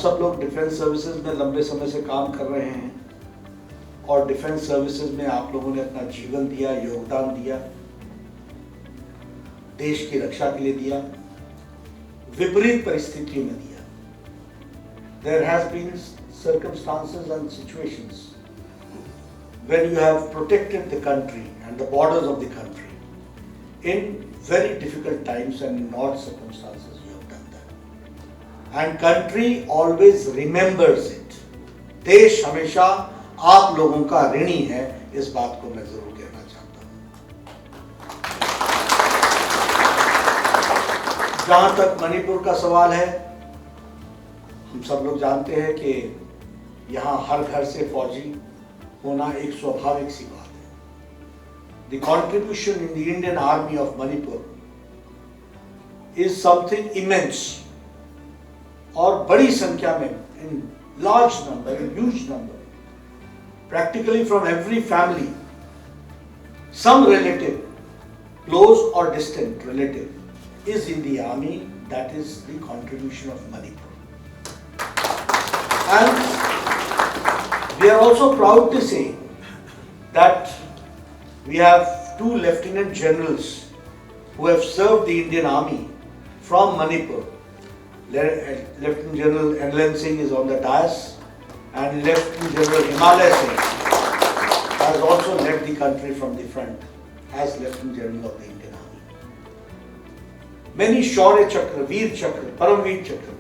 सब लोग defence services में लंबे समय से काम कर रहे हैं और डिफेंस सर्विसेज में आप लोगों ने अपना जीवन दिया, योगदान दिया, देश की रक्षा के लिए दिया, विपरीत परिस्थितियों में दिया। There has been circumstances and situations when you have protected the country and the borders of the country in very difficult times and in odd circumstances you have done that. And country always remembers it. देश हमेशा आप लोगों का ऋणी है, इस बात को मैं जरूर कहना चाहता हूं। जहां तक मणिपुर का सवाल है, हम सब लोग जानते हैं कि यहाँ हर घर से फौजी होना एक स्वाभाविक सी बात है। The contribution in the Indian Army of Manipur is something immense और बड़ी संख्या में, in large number, in huge number, practically from every family, some relative, close or distant relative, is in the army. That is the contribution of Manipur. And we are also proud to say that we have 2 lieutenant generals who have served the Indian Army from Manipur. Lieutenant General N.L. Singh is on the dais, and Lieutenant General Himalay Singh has also led the country from the front as Lieutenant General of the Indian Army. Many Shaurya Chakra, Veer Chakra, Paramveer Chakra,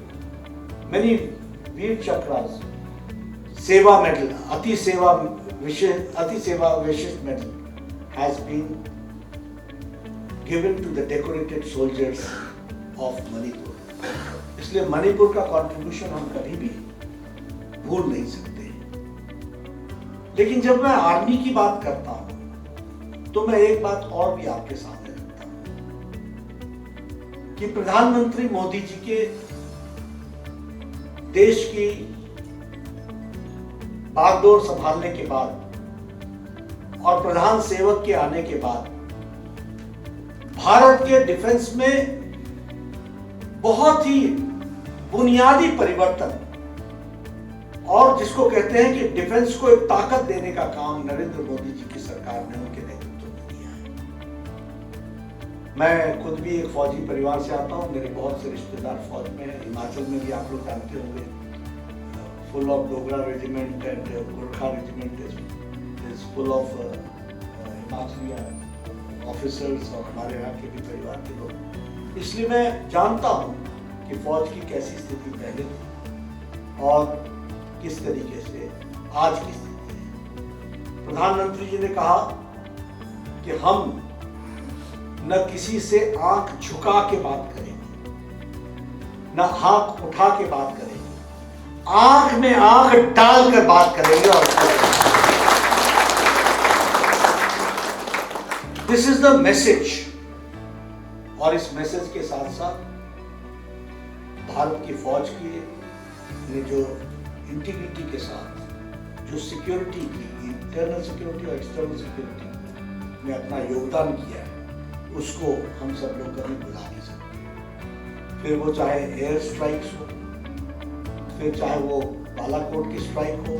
many Veer Chakras, Seva Medal, Ati Seva Vishisht Medal has been given to the decorated soldiers of Manipur. इसलिए मणिपुर का contribution हम कभी भी भूल नहीं सकते। लेकिन जब मैं आर्मी की बात करता हूं तो मैं एक बात और भी आपके सामने रखता हूं कि प्रधानमंत्री मोदी जी के देश की बागडोर संभालने के बाद और प्रधान सेवक के आने के बाद भारत के डिफेंस में बहुत ही बुनियादी परिवर्तन, और जिसको कहते हैं कि डिफेंस को एक ताकत देने का काम नरेंद्र मोदी जी की सरकार ने उनके नेतृत्व में किया है। मैं खुद भी एक फौजी परिवार से आता हूं, मेरे बहुत से रिश्तेदार फौज में हैं। हिमाचल में भी आप लोग जानते होंगे, full of Dogra regiment and Gorkha regiment is full of Himachali officers और हमारे यहाँ के भी परिवार के लोग। इसलिए मैं जानता हूं कि फौज की कैसी स्थिति पहले थी और किस तरीके से आज की स्थिति है। प्रधानमंत्री जी ने कहा कि हम न किसी से आंख झुका के बात करेंगे, न हाथ उठा के बात करेंगे, आंख में आंख डालकर बात करेंगे। और दिस इज द मैसेज। और इस मैसेज के साथ साथ भारत की फौज की ने जो इंटीग्रिटी के साथ जो सिक्योरिटी की, इंटरनल सिक्योरिटी और एक्सटर्नल सिक्योरिटी में अपना योगदान किया है, उसको हम सब लोग कभी भुला नहीं सकते। फिर वो चाहे एयर स्ट्राइक्स हो, फिर चाहे वो बालाकोट की स्ट्राइक हो,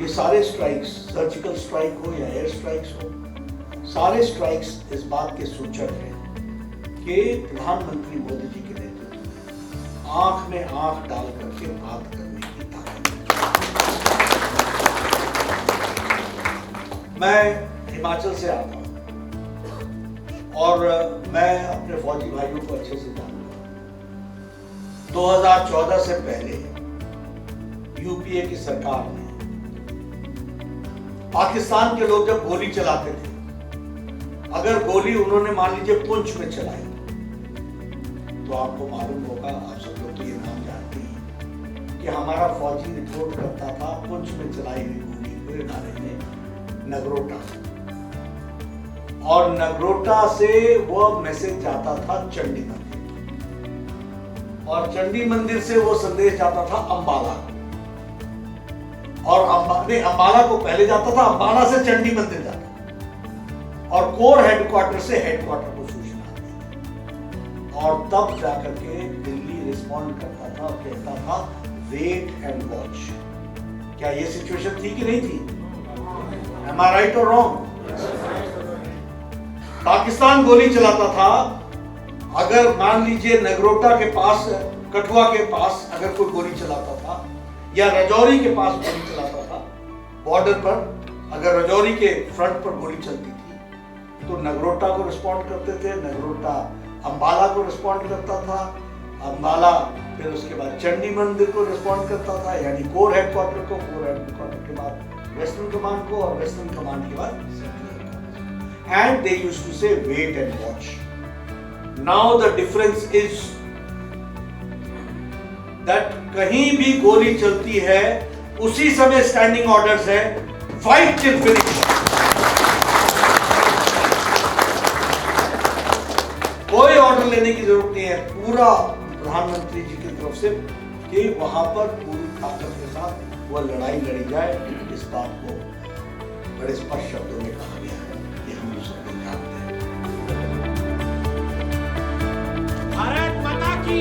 ये सारे स्ट्राइक्स, सर्जिकल स्ट्राइक हो या एयर स्ट्राइक्स हो, सारे स्ट्राइक्स इस बात के सूचक हैं कि प्रधानमंत्री मोदी जी के नेतृत्व में आंख में आंख डाल करके बात करने की ताकत है। मैं हिमाचल से आता हूं और मैं अपने फौजी भाइयों को अच्छे से जानता हूं। 2014 से पहले यूपीए की सरकार ने पाकिस्तान के लोग जब गोली चलाते थे, अगर गोली उन्होंने मान लीजिए पुंछ में चलाई, तो आपको मालूम होगा, आप सब लोग तो ये नाम जानते हैं कि हमारा फौजी रिपोर्ट करता था पुंछ में चलाई हुई गोली पूरे नारे में नगरोटा, और नगरोटा से वो मैसेज जाता था चंडी मंदिर, और चंडी मंदिर से वो संदेश जाता था अंबाला, और अंबाला को पहले जाता था, अंबाला से चंडी मंदिर जाता, और कोर हेडक्वार्टर से हेडक्वार्टर को सूचना आती थी, और तब जाकर के दिल्ली रिस्पॉन्ड करता था और कहता था वेट एंड वॉच। क्या ये सिचुएशन थी कि नहीं थी? Am I right or wrong? Pakistan गोली चलाता था, अगर मान लीजिए नगरोटा के पास, कठुआ के पास अगर कोई गोली चलाता था या रजौरी के पास गोली चलाता था, बॉर्डर पर अगर रजौरी के फ्रंट पर गोली चलती थी तो नगरोटा को रिस्पॉन्ड करते थे, नगरोटा अंबाला को रिस्पॉन्ड करता था, अंबाला फिर उसके बाद चंडी मंदिर को रिस्पॉन्ड करता था, यानी कोर हेडक्वार्टर को, कोर हेडक्वार्टर के बाद वेस्टर्न कमांड को और वेस्टर्न कमांड के बाद central. And they used to say wait and watch. Now the difference is that कहीं भी गोली चलती है उसी समय स्टैंडिंग ऑर्डर्स है, फाइट टिल फिनिश। कोई ऑर्डर लेने की जरूरत नहीं है, पूरा प्रधानमंत्री जी की तरफ से कि वहां पर पूरी ताकत के साथ वह लड़ाई लड़ी जाए। इस बात को बड़े स्पष्ट शब्दों में कहा गया है, ये हम सब लोग जानते हैं। भारत माता की